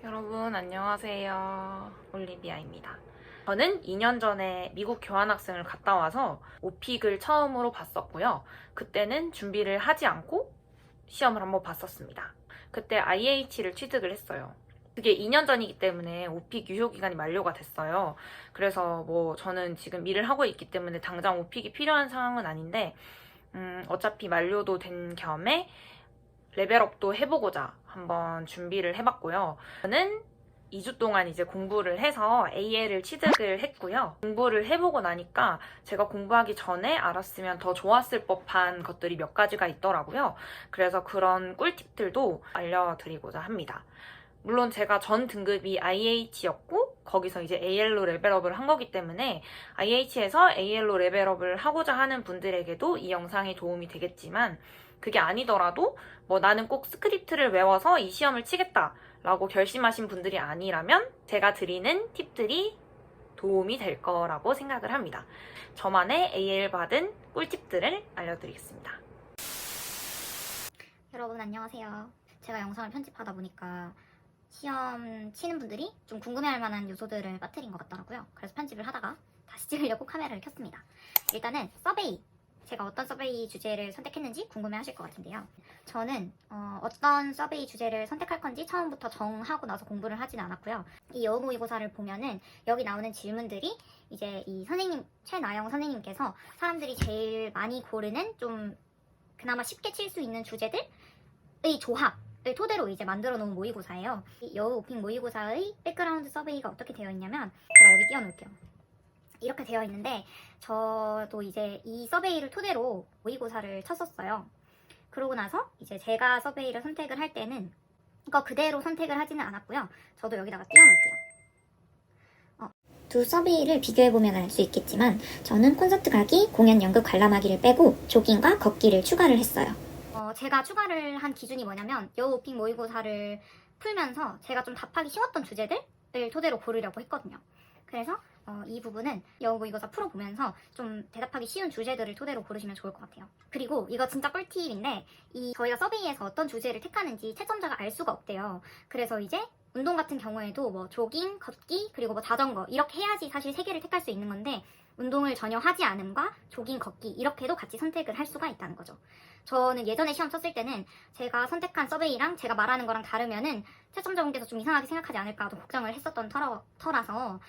여러분 안녕하세요. 올리비아입니다. 저는 2년 전에 미국 교환학생을 갔다 와서 오픽을 처음으로 봤었고요. 그때는 준비를 하지 않고 시험을 한번 봤었습니다. 그때 IH를 취득을 했어요. 그게 2년 전이기 때문에 오픽 유효기간이 만료가 됐어요. 그래서 저는 지금 일을 하고 있기 때문에 당장 오픽이 필요한 상황은 아닌데 어차피 만료도 된 겸에 레벨업도 해보고자 한번 준비를 해봤고요. 저는 2주 동안 이제 공부를 해서 AL을 취득을 했고요. 공부를 해보고 나니까 제가 공부하기 전에 알았으면 더 좋았을 법한 것들이 몇 가지가 있더라고요. 그래서 그런 꿀팁들도 알려드리고자 합니다. 물론 제가 전 등급이 IH였고 거기서 이제 AL로 레벨업을 한 거기 때문에 IH에서 AL로 레벨업을 하고자 하는 분들에게도 이 영상이 도움이 되겠지만 그게 아니더라도 나는 꼭 스크립트를 외워서 이 시험을 치겠다 라고 결심하신 분들이 아니라면 제가 드리는 팁들이 도움이 될 거라고 생각을 합니다. 저만의 AL 받은 꿀팁들을 알려드리겠습니다. 여러분 안녕하세요. 제가 영상을 편집하다 보니까 시험 치는 분들이 좀 궁금해할 만한 요소들을 빠뜨린 것 같더라고요. 그래서 편집을 하다가 다시 찍으려고 카메라를 켰습니다. 일단은 서베이, 제가 어떤 서베이 주제를 선택했는지 궁금해하실 것 같은데요. 저는 어떤 서베이 주제를 선택할 건지 처음부터 정하고 나서 공부를 하진 않았고요. 이 여우 모의고사를 보면은 여기 나오는 질문들이 이제 이 선생님, 최나영 선생님께서 사람들이 제일 많이 고르는 좀 그나마 쉽게 칠 수 있는 주제들의 조합을 토대로 이제 만들어 놓은 모의고사예요. 이 여우 오픽 모의고사의 백그라운드 서베이가 어떻게 되어 있냐면 제가 여기 띄워놓을게요. 이렇게 되어 있는데 저도 이제 이 서베이를 토대로 모의고사를 쳤었어요. 그러고 나서 이제 제가 서베이를 선택을 할 때는 이거 그대로 선택을 하지는 않았고요. 저도 여기다가 띄워놓을게요. 두 서베이를 비교해보면 알 수 있겠지만 저는 콘서트 가기, 공연 연극 관람하기를 빼고 조깅과 걷기를 추가를 했어요. 제가 추가를 한 기준이 뭐냐면 여우 오픽 모의고사를 풀면서 제가 좀 답하기 쉬웠던 주제들을 토대로 고르려고 했거든요. 그래서 이 부분은 여우 모의고사 풀어보면서 좀 대답하기 쉬운 주제들을 토대로 고르시면 좋을 것 같아요. 그리고 이거 진짜 꿀팁인데 저희가 서베이에서 어떤 주제를 택하는지 채점자가 알 수가 없대요. 그래서 이제 운동 같은 경우에도 조깅, 걷기, 그리고 자전거 이렇게 해야지 사실 3개를 택할 수 있는 건데 운동을 전혀 하지 않음과 조깅, 걷기 이렇게도 같이 선택을 할 수가 있다는 거죠. 저는 예전에 시험 쳤을 때는 제가 선택한 서베이랑 제가 말하는 거랑 다르면은 채점자분께서 좀 이상하게 생각하지 않을까도 걱정을 했었던 터라서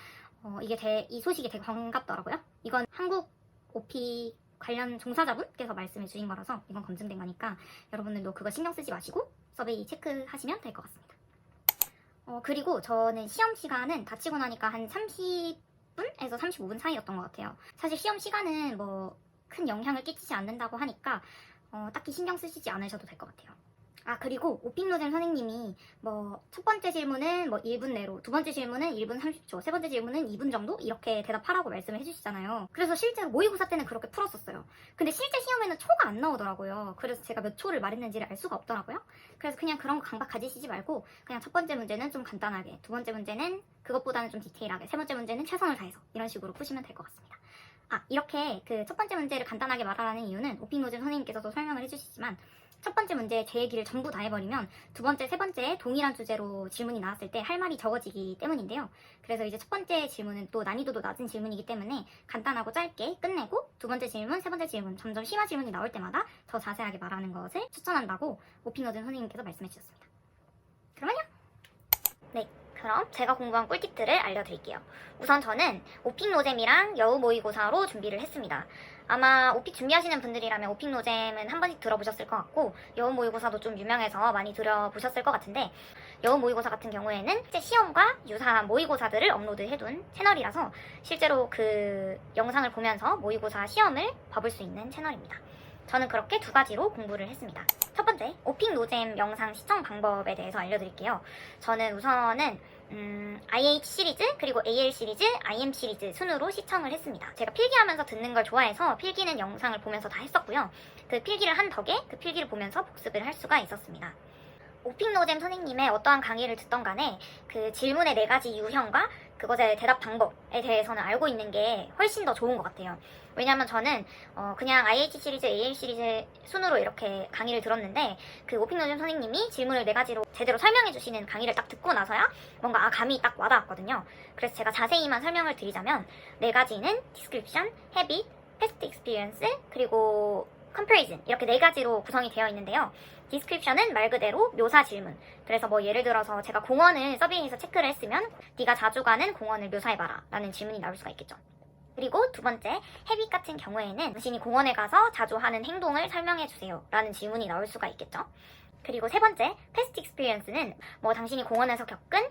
이게 이 소식이 되게 반갑더라고요. 이건 한국 오픽 관련 종사자분께서 말씀해 주신 거라서 이건 검증된 거니까 여러분들도 그거 신경 쓰지 마시고 서베이 체크하시면 될 것 같습니다. 그리고 저는 시험 시간은 다치고 나니까 한 30분에서 35분 사이였던 것 같아요. 사실 시험 시간은 큰 영향을 끼치지 않는다고 하니까 딱히 신경 쓰시지 않으셔도 될 것 같아요. 그리고 오픽노잼 선생님이 첫 번째 질문은 1분 내로, 두 번째 질문은 1분 30초, 세 번째 질문은 2분 정도 이렇게 대답하라고 말씀을 해주시잖아요. 그래서 실제로 모의고사 때는 그렇게 풀었었어요. 근데 실제 시험에는 초가 안 나오더라고요. 그래서 제가 몇 초를 말했는지를 알 수가 없더라고요. 그래서 그냥 그런 거 강박 가지시지 말고 그냥 첫 번째 문제는 좀 간단하게, 두 번째 문제는 그것보다는 좀 디테일하게, 세 번째 문제는 최선을 다해서 이런 식으로 푸시면 될 것 같습니다. 이렇게 그 첫 번째 문제를 간단하게 말하라는 이유는 오픽노잼 선생님께서도 설명을 해주시지만 첫 번째 문제에 제 얘기를 전부 다 해버리면 두 번째, 세 번째에 동일한 주제로 질문이 나왔을 때 할 말이 적어지기 때문인데요. 그래서 이제 첫 번째 질문은 또 난이도도 낮은 질문이기 때문에 간단하고 짧게 끝내고 두 번째 질문, 세 번째 질문, 점점 심화 질문이 나올 때마다 더 자세하게 말하는 것을 추천한다고 오픽노잼 선생님께서 말씀해 주셨습니다. 그러면요. 네. 그럼 제가 공부한 꿀팁들을 알려드릴게요. 우선 저는 오픽노잼이랑 여우 모의고사로 준비를 했습니다. 아마 오픽 준비하시는 분들이라면 오픽노잼은 한 번씩 들어보셨을 것 같고 여우 모의고사도 좀 유명해서 많이 들어보셨을 것 같은데 여우 모의고사 같은 경우에는 실제 시험과 유사한 모의고사들을 업로드해둔 채널이라서 실제로 그 영상을 보면서 모의고사 시험을 봐볼 수 있는 채널입니다. 저는 그렇게 두 가지로 공부를 했습니다. 첫 번째, 오픽노잼 영상 시청 방법에 대해서 알려드릴게요. 저는 우선은 IH 시리즈, 그리고 AL 시리즈, IM 시리즈 순으로 시청을 했습니다. 제가 필기하면서 듣는 걸 좋아해서 필기는 영상을 보면서 다 했었고요. 그 필기를 한 덕에 그 필기를 보면서 복습을 할 수가 있었습니다. 오픽노잼 선생님의 어떠한 강의를 듣던 간에 그 질문의 4가지 유형과 그것의 대답 방법에 대해서는 알고 있는 게 훨씬 더 좋은 것 같아요. 왜냐면 저는 그냥 IH 시리즈, AL 시리즈 순으로 이렇게 강의를 들었는데 그 오픽노잼 선생님이 질문을 4가지로 제대로 설명해 주시는 강의를 딱 듣고 나서야 뭔가 감이 딱 와닿았거든요. 그래서 제가 자세히만 설명을 드리자면 4가지는 description, habit, past experience, 그리고 comparison 이렇게 4가지로 구성이 되어 있는데요. 디스크립션은 말 그대로 묘사 질문. 그래서 뭐 예를 들어서 제가 공원을 서빙에서 체크를 했으면 네가 자주 가는 공원을 묘사해봐라 라는 질문이 나올 수가 있겠죠. 그리고 2번째, 헤빗 같은 경우에는 당신이 공원에 가서 자주 하는 행동을 설명해주세요 라는 질문이 나올 수가 있겠죠. 그리고 3번째, 패스트 익스피리언스는 뭐 당신이 공원에서 겪은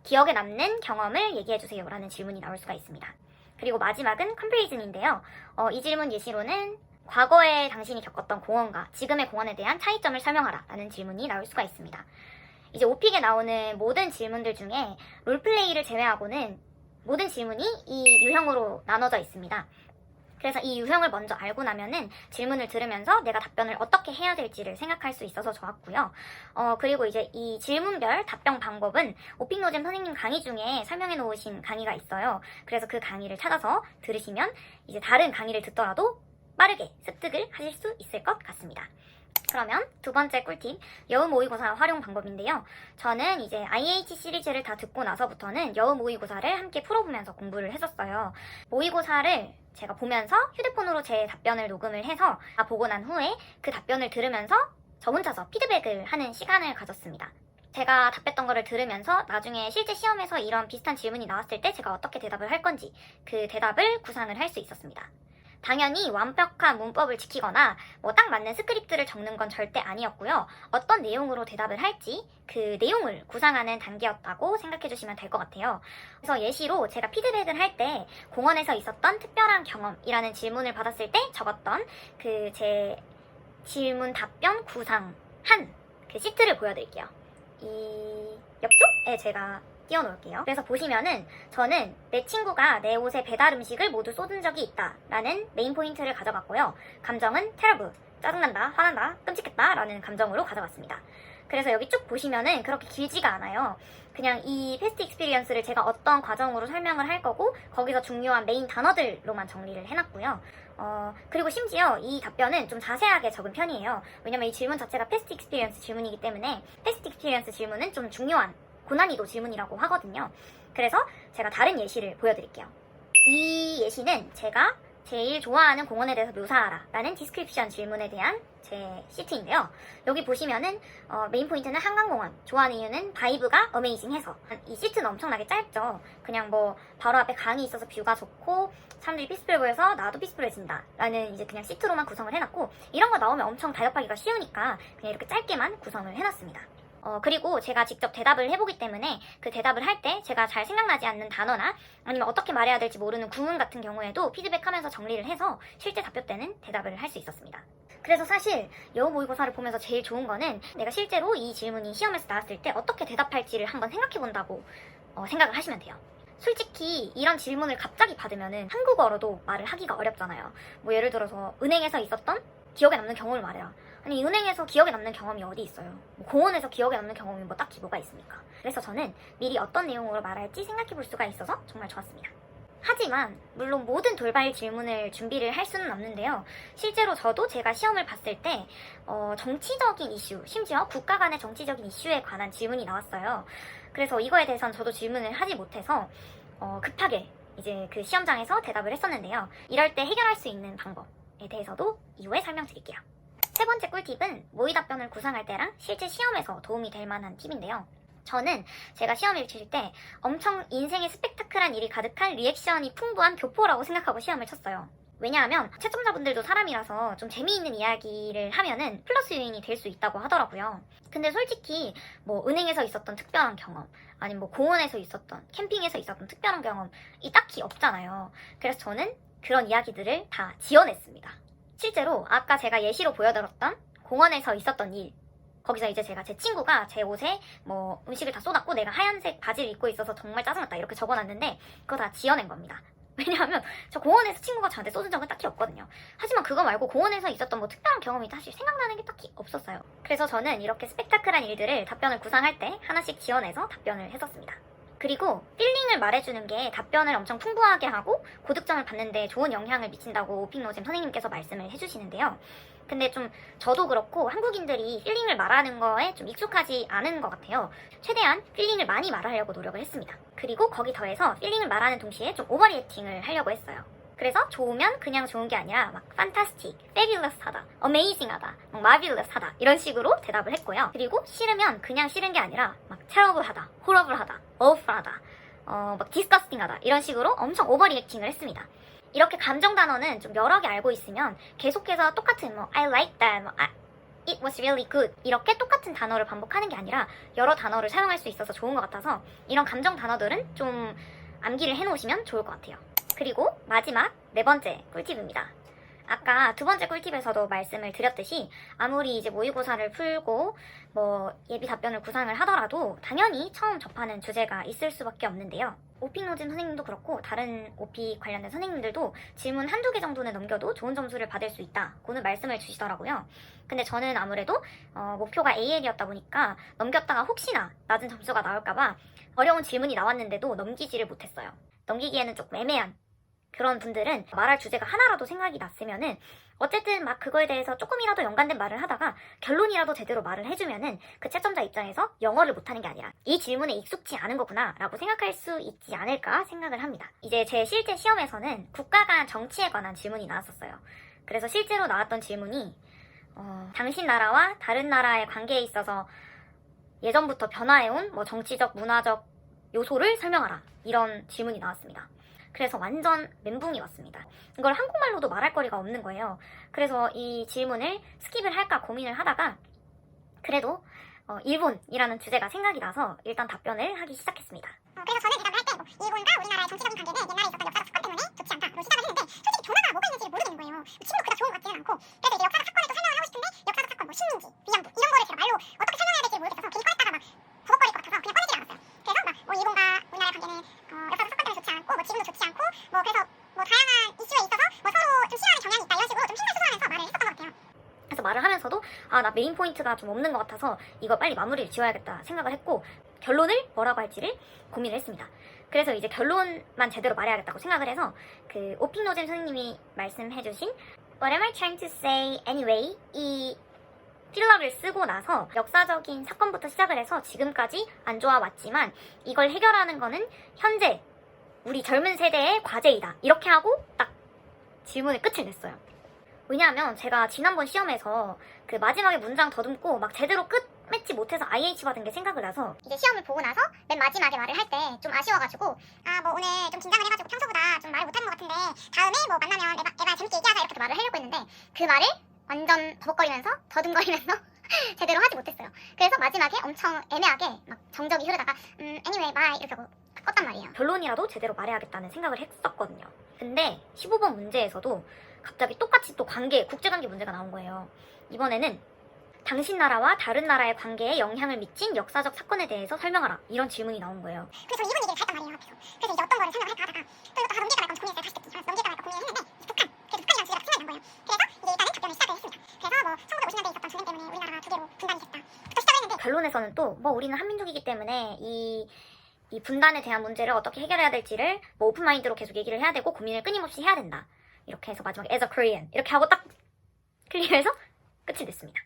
기억에 남는 경험을 얘기해주세요 라는 질문이 나올 수가 있습니다. 그리고 마지막은 컴페리즌인데요. 이 질문 예시로는 과거에 당신이 겪었던 공원과 지금의 공원에 대한 차이점을 설명하라 라는 질문이 나올 수가 있습니다. 이제 오픽에 나오는 모든 질문들 중에 롤플레이를 제외하고는 모든 질문이 이 유형으로 나눠져 있습니다. 그래서 이 유형을 먼저 알고 나면은 질문을 들으면서 내가 답변을 어떻게 해야 될지를 생각할 수 있어서 좋았고요. 그리고 이제 이 질문별 답변 방법은 오픽노잼 선생님 강의 중에 설명해 놓으신 강의가 있어요. 그래서 그 강의를 찾아서 들으시면 이제 다른 강의를 듣더라도 빠르게 습득을 하실 수 있을 것 같습니다. 그러면 2번째 꿀팁, 여우 모의고사 활용 방법인데요. 저는 이제 IH 시리즈를 다 듣고 나서부터는 여우 모의고사를 함께 풀어보면서 공부를 했었어요. 모의고사를 제가 보면서 휴대폰으로 제 답변을 녹음을 해서 보고 난 후에 그 답변을 들으면서 저 혼자서 피드백을 하는 시간을 가졌습니다. 제가 답했던 거를 들으면서 나중에 실제 시험에서 이런 비슷한 질문이 나왔을 때 제가 어떻게 대답을 할 건지 그 대답을 구상을 할 수 있었습니다. 당연히 완벽한 문법을 지키거나 뭐 딱 맞는 스크립트를 적는 건 절대 아니었고요. 어떤 내용으로 대답을 할지 그 내용을 구상하는 단계였다고 생각해 주시면 될 것 같아요. 그래서 예시로 제가 피드백을 할 때 공원에서 있었던 특별한 경험이라는 질문을 받았을 때 적었던 그 제 질문 답변 구상한 그 시트를 보여드릴게요. 이 옆쪽에 제가 띄워놓을게요. 그래서 보시면은 저는 내 친구가 내 옷에 배달 음식을 모두 쏟은 적이 있다 라는 메인 포인트를 가져갔고요. 감정은 terrible, 짜증난다, 화난다, 끔찍했다 라는 감정으로 가져갔습니다. 그래서 여기 쭉 보시면은 그렇게 길지가 않아요. 그냥 이 패스트 익스피리언스를 제가 어떤 과정으로 설명을 할 거고 거기서 중요한 메인 단어들로만 정리를 해놨고요. 그리고 심지어 이 답변은 좀 자세하게 적은 편이에요. 왜냐면 이 질문 자체가 패스트 익스피리언스 질문이기 때문에 패스트 익스피리언스 질문은 좀 중요한 고난이도 질문이라고 하거든요. 그래서 제가 다른 예시를 보여드릴게요. 이 예시는 제가 제일 좋아하는 공원에 대해서 묘사하라 라는 디스크립션 질문에 대한 제 시트인데요. 여기 보시면은 메인 포인트는 한강공원, 좋아하는 이유는 바이브가 어메이징해서. 이 시트는 엄청나게 짧죠. 그냥 뭐 바로 앞에 강이 있어서 뷰가 좋고 사람들이 피스풀해 보여서 나도 피스풀해진다 라는 이제 그냥 시트로만 구성을 해놨고, 이런 거 나오면 엄청 다이업하기가 쉬우니까 그냥 이렇게 짧게만 구성을 해놨습니다. 그리고 제가 직접 대답을 해보기 때문에 그 대답을 할 때 제가 잘 생각나지 않는 단어나 아니면 어떻게 말해야 될지 모르는 구문 같은 경우에도 피드백하면서 정리를 해서 실제 답변 때는 대답을 할 수 있었습니다. 그래서 사실 여우 모의고사를 보면서 제일 좋은 거는 내가 실제로 이 질문이 시험에서 나왔을 때 어떻게 대답할지를 한번 생각해본다고 생각을 하시면 돼요. 솔직히 이런 질문을 갑자기 받으면은 한국어로도 말을 하기가 어렵잖아요. 뭐 예를 들어서 은행에서 있었던 기억에 남는 경험을 말해라. 아니 은행에서 기억에 남는 경험이 어디 있어요? 뭐 공원에서 기억에 남는 경험이 뭐 딱히 뭐가 있습니까? 그래서 저는 미리 어떤 내용으로 말할지 생각해 볼 수가 있어서 정말 좋았습니다. 하지만 물론 모든 돌발 질문을 준비를 할 수는 없는데요. 실제로 저도 제가 시험을 봤을 때 정치적인 이슈, 심지어 국가 간의 정치적인 이슈에 관한 질문이 나왔어요. 그래서 이거에 대해서는 저도 질문을 하지 못해서 급하게 이제 그 시험장에서 대답을 했었는데요. 이럴 때 해결할 수 있는 방법에 대해서도 이후에 설명드릴게요. 3번째 꿀팁은 모의 답변을 구상할 때랑 실제 시험에서 도움이 될 만한 팁인데요. 저는 제가 시험을 칠 때 엄청 인생에 스펙타클한 일이 가득한 리액션이 풍부한 교포라고 생각하고 시험을 쳤어요. 왜냐하면 채점자분들도 사람이라서 좀 재미있는 이야기를 하면은 플러스 요인이 될 수 있다고 하더라고요. 근데 솔직히 뭐 은행에서 있었던 특별한 경험, 아니면 뭐 공원에서 있었던, 캠핑에서 있었던 특별한 경험이 딱히 없잖아요. 그래서 저는 그런 이야기들을 다 지어냈습니다. 실제로 아까 제가 예시로 보여드렸던 공원에서 있었던 일, 거기서 이제 제가 제 친구가 제 옷에 뭐 음식을 다 쏟았고 내가 하얀색 바지를 입고 있어서 정말 짜증났다 이렇게 적어놨는데 그거 다 지어낸 겁니다. 왜냐하면 저 공원에서 친구가 저한테 쏘준 적은 딱히 없거든요. 하지만 그거 말고 공원에서 있었던 뭐 특별한 경험이 사실 생각나는 게 딱히 없었어요. 그래서 저는 이렇게 스펙타클한 일들을 답변을 구상할 때 하나씩 지어내서 답변을 했었습니다. 그리고 필링을 말해주는 게 답변을 엄청 풍부하게 하고 고득점을 받는데 좋은 영향을 미친다고 오픽노잼 선생님께서 말씀을 해주시는데요. 근데 좀 저도 그렇고 한국인들이 필링을 말하는 거에 좀 익숙하지 않은 것 같아요. 최대한 필링을 많이 말하려고 노력을 했습니다. 그리고 거기 더해서 필링을 말하는 동시에 좀 오버리액팅을 하려고 했어요. 그래서 좋으면 그냥 좋은 게 아니라 막 fantastic, fabulous-하다, amazing-하다, 막 marvelous-하다 이런 식으로 대답을 했고요. 그리고 싫으면 그냥 싫은 게 아니라 막 terrible-하다, horrible-하다, awful-하다, 막 disgusting-하다 이런 식으로 엄청 오버리액팅을 했습니다. 이렇게 감정 단어는 좀 여러 개 알고 있으면 계속해서 똑같은 뭐 I like that, 뭐 it was really good 이렇게 똑같은 단어를 반복하는 게 아니라 여러 단어를 사용할 수 있어서 좋은 것 같아서 이런 감정 단어들은 좀 암기를 해놓으시면 좋을 것 같아요. 그리고 마지막 네 번째 꿀팁입니다. 아까 두 번째 꿀팁에서도 말씀을 드렸듯이 아무리 이제 모의고사를 풀고 뭐 예비 답변을 구상을 하더라도 당연히 처음 접하는 주제가 있을 수밖에 없는데요. 오픽노잼 선생님도 그렇고 다른 오픽 관련된 선생님들도 질문 한두 개 정도는 넘겨도 좋은 점수를 받을 수 있다고는 말씀을 주시더라고요. 근데 저는 아무래도 목표가 AL이었다 보니까 넘겼다가 혹시나 낮은 점수가 나올까봐 어려운 질문이 나왔는데도 넘기지를 못했어요. 넘기기에는 조금 애매한 그런 분들은 말할 주제가 하나라도 생각이 났으면은 어쨌든 막 그거에 대해서 조금이라도 연관된 말을 하다가 결론이라도 제대로 말을 해주면은 그 채점자 입장에서 영어를 못하는 게 아니라 이 질문에 익숙지 않은 거구나 라고 생각할 수 있지 않을까 생각을 합니다. 이제 제 실제 시험에서는 국가 간 정치에 관한 질문이 나왔었어요. 그래서 실제로 나왔던 질문이 당신 나라와 다른 나라의 관계에 있어서 예전부터 변화해온 뭐 정치적, 문화적 요소를 설명하라 이런 질문이 나왔습니다. 그래서 완전 멘붕이 왔습니다. 이걸 한국말로도 말할 거리가 없는 거예요. 그래서 이 질문을 스킵을 할까 고민을 하다가 그래도 일본이라는 주제가 생각이 나서 일단 답변을 하기 시작했습니다. 그래서 저는 대답을 할 때 일본과 우리나라의 정치적인 관계는 옛날에 있었던 역사적 사건 때문에 좋지 않다로 시작을 했는데 솔직히 변화가 뭐가 있는지를 모르겠는 거예요. 친구도 그닥 좋은 것 같지는 않고 그래서 이제 역사적 사건을 또 설명을 하고 싶은데 역사적 사건 뭐 식민지, 위안부 이런 거를 제가 말로 어떻게 설명해야 될지 모르겠어서 괜히 꺼냈다가 막 버벅거릴 것 같아서 그냥 꺼내질 않았어요. 그래서 막 뭐 일본과 우리나라의 관계는 역사적 사건 때문에 좋지 않고 뭐 지금도 좋지 않고 뭐 그래서 뭐 다양한 이슈에 있어서 뭐 서로 좀 싫어하는 경향이 있다 이런 식으로 좀 핑계수수하면서 말을 했었던 것 같아요. 그래서 말을 하면서도 나 메인 포인트가 좀 없는 것 같아서 이거 빨리 마무리를 지어야겠다 생각을 했고 결론을 뭐라고 할지를 고민을 했습니다. 그래서 이제 결론만 제대로 말해야겠다고 생각을 해서 그 오픽노잼 선생님이 말씀해주신 What am I trying to say anyway? 이 필러를 쓰고 나서 역사적인 사건부터 시작을 해서 지금까지 안 좋아왔지만 이걸 해결하는 거는 현재 우리 젊은 세대의 과제이다. 이렇게 하고 딱 질문의 끝을 냈어요. 왜냐하면 제가 지난번 시험에서 그 마지막에 문장 더듬고 막 제대로 끝 맺지 못해서 IH 받은 게 생각을 나서 이제 시험을 보고 나서 맨 마지막에 말을 할 때 좀 아쉬워가지고 뭐 오늘 좀 긴장을 해가지고 평소보다 좀 말을 못하는 것 같은데 다음에 뭐 만나면 에바 재밌게 얘기하자 이렇게 말을 하려고 했는데 그 말을 완전 버벅거리면서 더듬거리면서 제대로 하지 못했어요. 그래서 마지막에 엄청 애매하게 막 정적이 흐르다가 anyway bye 이렇게 하고 껐단 말이에요. 결론이라도 제대로 말해야겠다는 생각을 했었거든요. 근데 15번 문제에서도 갑자기 똑같이 또 국제관계 문제가 나온 거예요. 이번에는 당신 나라와 다른 나라의 관계에 영향을 미친 역사적 사건에 대해서 설명하라 이런 질문이 나온 거예요. 그래서 일본 얘기를 다 했단 말이에요. 그래서 이제 어떤 거를 설명을 할까 하다가 또 이것도 넘길까 말까 고민했어요. 다시 듣기. 넘길까 말까 고민을 했는데 북한. 그래서 북한이라는 주제가 생각이 난 거예요. 그래서 이제 일단은 답변을 시작을 했습니다. 그래서 뭐 1950년대에 있었던 전쟁 때문에 우리나라가 두 개로 분단이 됐다. 부터 시작을 했는데 결론에서는 또 뭐 우리는 한민족이기 때문에 이 분단에 대한 문제를 어떻게 해결해야 될지를 뭐 오픈마인드로 계속 얘기를 해야 되고 고민을 끊임없이 해야 된다. 이렇게 해서 마지막에 as a Korean 이렇게 하고 딱 클리어해서 끝이 됐습니다.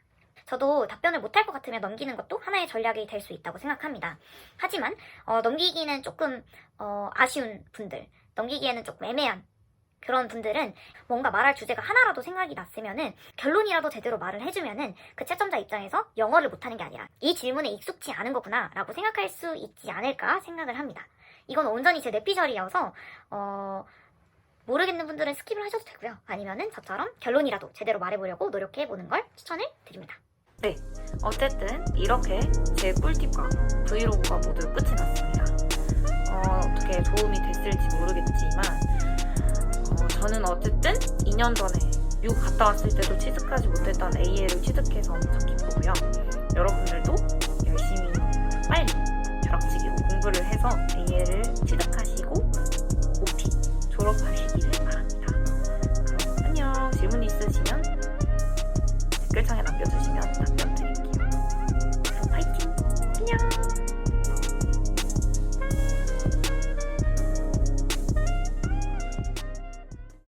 저도 답변을 못할 것 같으면 넘기는 것도 하나의 전략이 될 수 있다고 생각합니다. 하지만 넘기기는 조금 아쉬운 분들, 넘기기에는 조금 애매한 그런 분들은 뭔가 말할 주제가 하나라도 생각이 났으면은 결론이라도 제대로 말을 해주면은 그 채점자 입장에서 영어를 못하는 게 아니라 이 질문에 익숙지 않은 거구나 라고 생각할 수 있지 않을까 생각을 합니다. 이건 온전히 제 뇌피셜이어서 모르겠는 분들은 스킵을 하셔도 되고요. 아니면은 저처럼 결론이라도 제대로 말해보려고 노력해보는 걸 추천을 드립니다. 네, 어쨌든 이렇게 제 꿀팁과 브이로그가 모두 끝이 났습니다. 어떻게 도움이 됐을지 모르겠지만 저는 어쨌든 2년 전에 미국 갔다 왔을 때도 취득하지 못했던 AL을 취득해서 엄청 기쁘고요. 여러분들도 열심히 빨리 벼락치기로 공부를 해서 AL을 취득하시고 OP 졸업하시기를 바랍니다. 그럼 안녕. 질문 있으시면 댓글창에